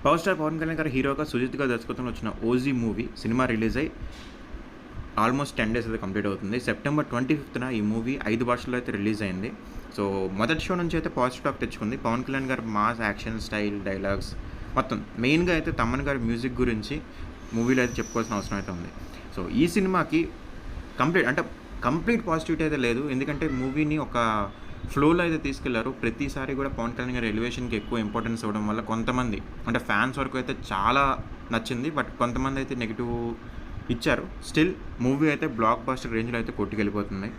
Power star Pawan Kalyan గారు హీరోగా సుజిత్ గారి దర్శకత్వంలో వచ్చిన ఓజీ మూవీ సినిమా రిలీజ్ అయ్యి ఆల్మోస్ట్ 10 డేస్ అయితే కంప్లీట్ అవుతుంది. సెప్టెంబర్ 25న ఈ మూవీ 5 భాషల్లో అయితే రిలీజ్ అయింది. సో మొదటి షో నుంచి అయితే పాజిటివ్ టాక్ తెచ్చుకుంది. పవన్ కళ్యాణ్ గారి మాస్ యాక్షన్ స్టైల్ డైలాగ్స్ మొత్తం మెయిన్గా అయితే తమన్ గారి మ్యూజిక్ గురించి మూవీలో అయితే చెప్పుకోవాల్సిన అవసరం అయితే ఉంది. సో ఈ సినిమాకి కంప్లీట్ పాజిటివిటీ అయితే లేదు. ఎందుకంటే మూవీని ఒక ఫ్లోలో అయితే తీసుకెళ్లారు. ప్రతిసారి కూడా పవన్ కళ్యాణ్ గారి ఎలివేషన్కి ఎక్కువ ఇంపార్టెన్స్ ఇవ్వడం వల్ల కొంతమంది అంటే ఫ్యాన్స్ వరకు అయితే చాలా నచ్చింది. బట్ కొంతమంది అయితే నెగిటివ్ ఇచ్చారు. స్టిల్ మూవీ అయితే బ్లాక్ బస్టర్ రేంజ్లో అయితే కొట్టుకెళ్ళిపోతుంది.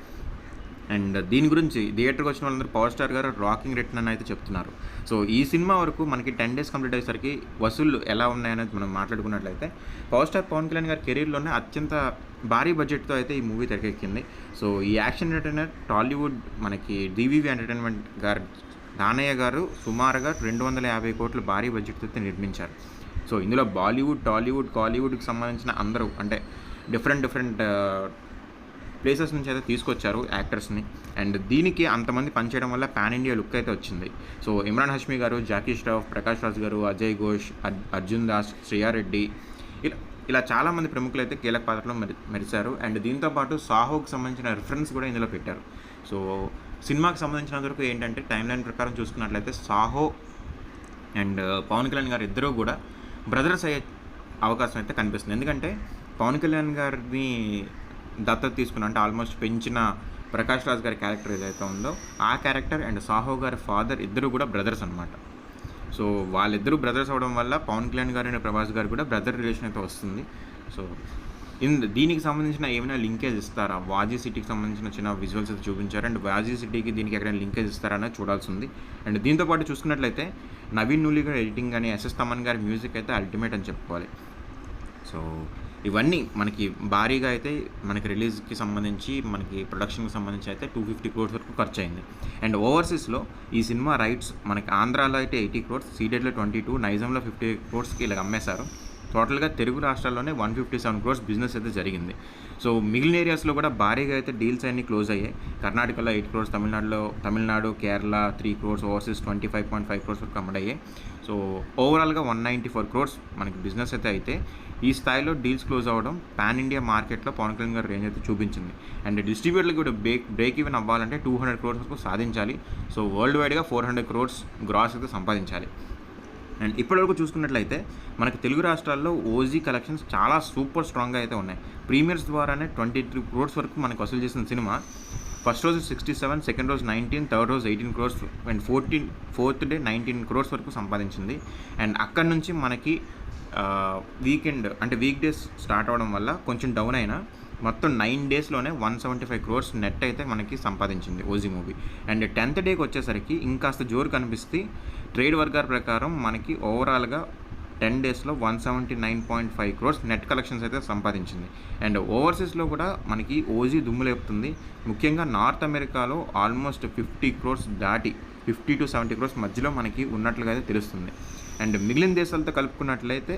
అండ్ దీని గురించి థియేటర్కి వచ్చిన వాళ్ళందరూ పవర్ స్టార్ గారు రాకింగ్ రిటర్న్ అని అయితే చెప్తున్నారు. సో ఈ సినిమా వరకు మనకి 10 డేస్ కంప్లీట్ అయ్యేసరికి వసూళ్ళు ఎలా ఉన్నాయనేది మనం మాట్లాడుకున్నట్లయితే పవర్ స్టార్ పవన్ కళ్యాణ్ గారి కెరీర్లోనే అత్యంత భారీ బడ్జెట్తో అయితే ఈ మూవీ తెరకెక్కింది. సో ఈ యాక్షన్ ఎంటర్టైనర్ టాలీవుడ్ మనకి డివివి ఎంటర్టైన్మెంట్ గారు దానయ్య గారు సుమారుగా 250 కోట్ల భారీ బడ్జెట్తో అయితే నిర్మించారు. సో ఇందులో బాలీవుడ్, టాలీవుడ్, కాలీవుడ్కి సంబంధించిన అందరూ అంటే డిఫరెంట్ ప్లేసెస్ నుంచి అయితే తీసుకొచ్చారు యాక్టర్స్ని. అండ్ దీనికి అంతమంది పనిచేయడం వల్ల పాన్ ఇండియా లుక్ అయితే వచ్చింది. సో ఇమ్రాన్ హష్మీ గారు, జాకీ ష్రాఫ్, ప్రకాష్ రాజ్ గారు, అజయ్ ఘోష్, అర్జున్ దాస్, శ్రేయారెడ్డి ఇలా చాలామంది ప్రముఖులు అయితే కీలక పాత్రలో మెరిశారు. అండ్ దీంతోపాటు సాహోకి సంబంధించిన రిఫరెన్స్ కూడా ఇందులో పెట్టారు. సో సినిమాకి సంబంధించినంత వరకు ఏంటంటే టైం లైన్ ప్రకారం చూసుకున్నట్లయితే సాహో అండ్ పవన్ కళ్యాణ్ గారు ఇద్దరూ కూడా బ్రదర్స్ అయ్యే అవకాశం అయితే కనిపిస్తుంది. ఎందుకంటే పవన్ కళ్యాణ్ గారిని దత్తత తీసుకున్న అంటే ఆల్మోస్ట్ పెంచిన ప్రకాష్ రాజ్ గారి క్యారెక్టర్ ఏదైతే ఉందో ఆ క్యారెక్టర్ అండ్ సాహో గారి ఫాదర్ ఇద్దరు కూడా బ్రదర్స్ అనమాట. సో వాళ్ళిద్దరూ బ్రదర్స్ అవ్వడం వల్ల పవన్ కళ్యాణ్ గారు అండ్ ప్రభాస్ గారు కూడా బ్రదర్ రిలేషన్ అయితే వస్తుంది. సో దీనికి సంబంధించిన ఏమైనా లింకేజ్ ఇస్తారా? వాజీ సిటీకి సంబంధించిన చిన్న విజువల్స్ అయితే చూపించారు. అండ్ వాజీ సిటీకి దీనికి ఎక్కడైనా లింకేజ్ ఇస్తారా అనేది చూడాల్సి ఉంది. అండ్ దీంతోపాటు చూసుకున్నట్లయితే నవీన్ నూలి గారి ఎడిటింగ్ కానీ ఎస్ఎస్ తమన్ గారి మ్యూజిక్ అయితే అల్టిమేట్ అని చెప్పుకోవాలి. సో ఇవన్నీ మనకి భారీగా అయితే మనకి రిలీజ్కి సంబంధించి మనకి ప్రొడక్షన్కి సంబంధించి అయితే 250 crores వరకు ఖర్చు అయింది. అండ్ ఓవర్సీస్లో ఈ సినిమా రైట్స్ మనకి ఆంధ్రాలో అయితే 80 crores, సీడెడ్లో 22, నైజాంలో 50 crores ఇలా అమ్మేశారు. టోటల్గా తెలుగు రాష్ట్రాల్లోనే 157 crores బిజినెస్ అయితే జరిగింది. సో మిగిలిన ఏరియాస్లో కూడా భారీగా అయితే డీల్స్ అన్నీ క్లోజ్ అయ్యాయి. కర్ణాటకలో 8 crores, Tamil Nadu, Kerala 3 crores, overseas 25.5 crores వరకు అమ్మడయ్యాయి. సో ఓవరాల్గా 194 crores మనకి బిజినెస్ అయితే ఈ స్థాయిలో డీల్స్ క్లోజ్ అవ్వడం పాన్ ఇండియా మార్కెట్లో పవన్ కళ్యాణ్ గారి రేంజ్ అయితే చూపించింది. అండ్ డిస్ట్రిబ్యూటర్లు కూడా బ్రేక్ ఈవెన్ అవ్వాలంటే 200 crores వరకు సాధించాలి. సో వరల్డ్ వైడ్గా 400 crores గ్రాస్ అయితే సంపాదించాలి. అండ్ ఇప్పటివరకు చూసుకున్నట్లయితే మనకి తెలుగు రాష్ట్రాల్లో ఓజీ కలెక్షన్స్ చాలా సూపర్ స్ట్రాంగ్గా అయితే ఉన్నాయి. ప్రీమియర్స్ ద్వారానే 23 crores వరకు మనకు వసూలు చేసిన సినిమా ఫస్ట్ రోజు 67, సెకండ్ రోజు 19, థర్డ్ రోజు 18 crores and fourth day 19 crores వరకు సంపాదించింది. అండ్ అక్కడి నుంచి మనకి వీకెండ్ అంటే వీక్ డేస్ స్టార్ట్ అవ్వడం వల్ల కొంచెం డౌన్ అయినా మొత్తం 9 డేస్లోనే 175 crores నెట్ అయితే మనకి సంపాదించింది ఓజీ మూవీ. అండ్ 10th డేకి వచ్చేసరికి ఇంకాస్త జోరు కనిపిస్తే ట్రేడ్ వర్గాల ప్రకారం మనకి ఓవరాల్గా 10 డేస్లో 179.5 crores నెట్ కలెక్షన్స్ అయితే సంపాదించింది. అండ్ ఓవర్సీస్లో కూడా మనకి ఓజీ దుమ్ము లేపుతుంది. ముఖ్యంగా నార్త్ అమెరికాలో ఆల్మోస్ట్ 50 crores దాటి 50 to 70 crores మధ్యలో మనకి ఉన్నట్లుగా అయితే తెలుస్తుంది. అండ్ మిగిలిన దేశాలతో కలుపుకున్నట్లయితే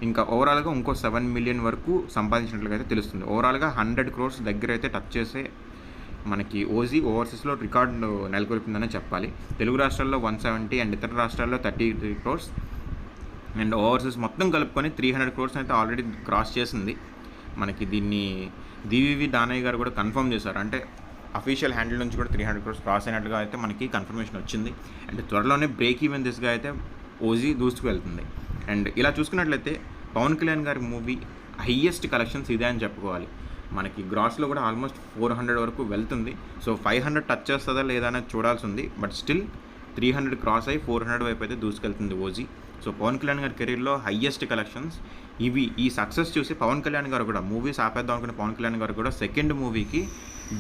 ఇంకా ఓవరాల్గా ఇంకో 7 million వరకు సంపాదించినట్లుగా అయితే తెలుస్తుంది. ఓవరాల్గా 100 crores దగ్గర అయితే టచ్ చేసే మనకి ఓజీ ఓవర్సీస్లో రికార్డు నెలకొల్పిందనే చెప్పాలి. తెలుగు రాష్ట్రాల్లో 170 అండ్ ఇతర రాష్ట్రాల్లో 33 crores అండ్ ఓవర్సీస్ మొత్తం కలుపుకొని 300 crores అయితే ఆల్రెడీ క్రాస్ చేసింది. మనకి దీన్ని డివివి దానయ్య గారు కూడా కన్ఫర్మ్ చేశారు. అంటే అఫీషియల్ హ్యాండిల్ నుంచి కూడా 300 crores క్రాస్ అయినట్లుగా అయితే మనకి కన్ఫర్మేషన్ వచ్చింది. అండ్ త్వరలోనే బ్రేక్ ఈవెన్ దిశగా అయితే ఓజీ దూసుకు వెళ్తుంది. అండ్ ఇలా చూసుకున్నట్లయితే పవన్ కళ్యాణ్ గారి మూవీ హయ్యెస్ట్ కలెక్షన్స్ ఇదే అని చెప్పుకోవాలి. మనకి గ్రాస్లో కూడా ఆల్మోస్ట్ 400 వరకు వెళ్తుంది. సో 500 టచ్ చేస్తుందా లేదా అనేది చూడాల్సి ఉంది. బట్ స్టిల్ 300 క్రాస్ అయ్యి 400 వైపు అయితే దూసుకెళ్తుంది ఓజీ. సో పవన్ కళ్యాణ్ గారి కెరీర్లో హయ్యెస్ట్ కలెక్షన్స్ ఇవి. ఈ సక్సెస్ చూసి పవన్ కళ్యాణ్ గారు కూడా మూవీస్ ఆపేద్దాం అనుకున్న పవన్ కళ్యాణ్ గారు కూడా సెకండ్ మూవీకి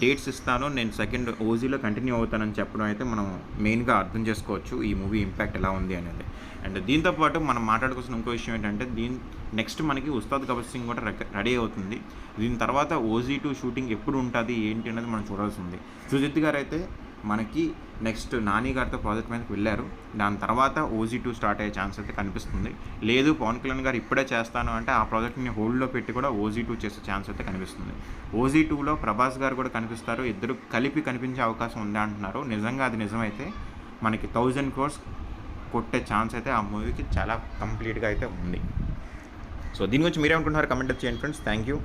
డేట్స్ ఇస్తాను, నేను సెకండ్ ఓజీలో కంటిన్యూ అవుతానని చెప్పడం అయితే మనం మెయిన్గా అర్థం చేసుకోవచ్చు ఈ మూవీ ఇంపాక్ట్ ఎలా ఉంది అనేది. అండ్ దీంతోపాటు మనం మాట్లాడుకోవాల్సిన ఇంకో విషయం ఏంటంటే నెక్స్ట్ మనకి ఉస్తాద్ భగత్ సింగ్ కూడా రెడీ అవుతుంది. దీని తర్వాత ఓజీ 2 షూటింగ్ ఎప్పుడు ఉంటుంది ఏంటి అనేది మనం చూడాల్సి ఉంది. సుజిత్ గారు అయితే మనకి నెక్స్ట్ నాని గారితో ప్రాజెక్ట్ మీదకి వెళ్ళారు. దాని తర్వాత ఓజీ 2 స్టార్ట్ అయ్యే ఛాన్స్ అయితే కనిపిస్తుంది. లేదు పవన్ కళ్యాణ్ గారు ఇప్పుడే చేస్తాను అంటే ఆ ప్రాజెక్ట్ని హోల్డ్లో పెట్టి కూడా ఓజీ 2 చేసే ఛాన్స్ అయితే కనిపిస్తుంది. ఓజీ 2లో ప్రభాస్ గారు కూడా కనిపిస్తారు. ఇద్దరు కలిపి కనిపించే అవకాశం ఉంది అంటున్నారు. నిజంగా అది నిజమైతే మనకి 1000 crores కొట్టే ఛాన్స్ అయితే ఆ మూవీకి చాలా కంప్లీట్గా అయితే ఉంది. సో దీని గురించి మీరేమనుకుంటున్నారు కమెంట్ చేయండి ఫ్రెండ్స్. Thank you.